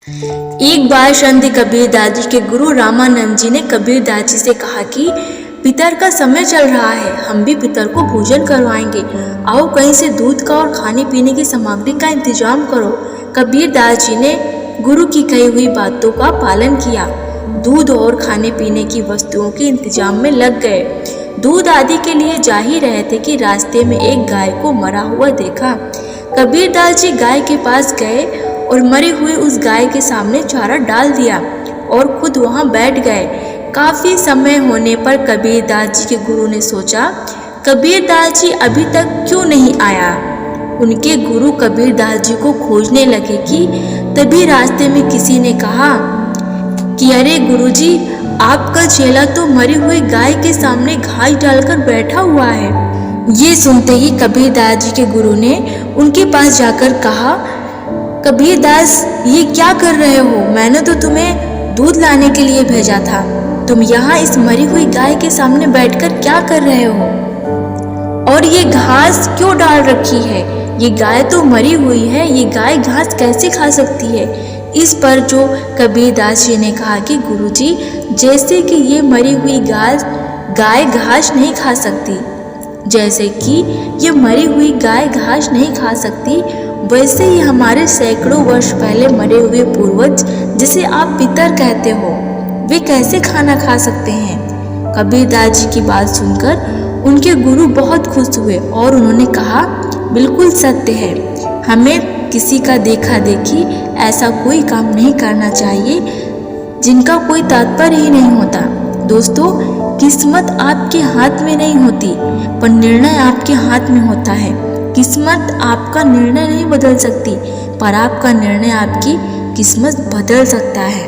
एक बार संत कबीर दास जी के गुरु रामानंद जी ने कबीर दास जी से कहा कि पितर का समय चल रहा है, हम भी पितर को भोजन करवाएंगे। आओ कहीं से दूध का और खाने पीने की सामग्री का इंतजाम करो। कबीर दास जी ने गुरु की कही हुई बातों का पालन किया। दूध और खाने पीने की वस्तुओं के इंतजाम में लग गए। दूध आदि के लिए जा ही रहे थे कि रास्ते में एक गाय को मरा हुआ देखा। कबीर दास जी गाय के पास गए और मरी हुई उस गाय के सामने चारा डाल दिया और खुद वहां बैठ गए। काफी समय होने पर कबीर दास जी के गुरु ने सोचा, कबीर दास जी अभी तक क्यों नहीं आया। उनके गुरु कबीर दास जी को खोजने लगे कि तभी रास्ते में किसी ने कहा कि अरे गुरुजी, आपका चेला तो मरी हुई गाय के सामने घास डालकर बैठा हुआ है। ये सुनते ही कबीर दास जी के गुरु ने उनके पास जाकर कहा, कबीर दास ये क्या कर रहे हो? मैंने तो तुम्हें दूध लाने के लिए भेजा था। तुम यहाँ इस मरी हुई गाय के सामने बैठकर क्या कर रहे हो? और ये घास क्यों डाल रखी है? ये गाय तो मरी हुई है, ये गाय घास कैसे खा सकती है? इस पर जो कबीर दास जी ने कहा कि गुरुजी, जैसे कि ये मरी हुई गाय घास नहीं खा सकती, जैसे कि ये मरी हुई गाय घास नहीं खा सकती, वैसे ही हमारे सैकड़ों वर्ष पहले मरे हुए पूर्वज, जिसे आप पितर कहते हो, वे कैसे खाना खा सकते हैं? कबीर दास जी की बात सुनकर उनके गुरु बहुत खुश हुए और उन्होंने कहा, बिल्कुल सत्य है, हमें किसी का देखा देखी ऐसा कोई काम नहीं करना चाहिए जिनका कोई तात्पर्य ही नहीं होता। दोस्तों, किस्मत आपके हाथ में नहीं होती, पर निर्णय आपके हाथ में होता है। किस्मत आपका निर्णय नहीं बदल सकती, पर आपका निर्णय आपकी किस्मत बदल सकता है।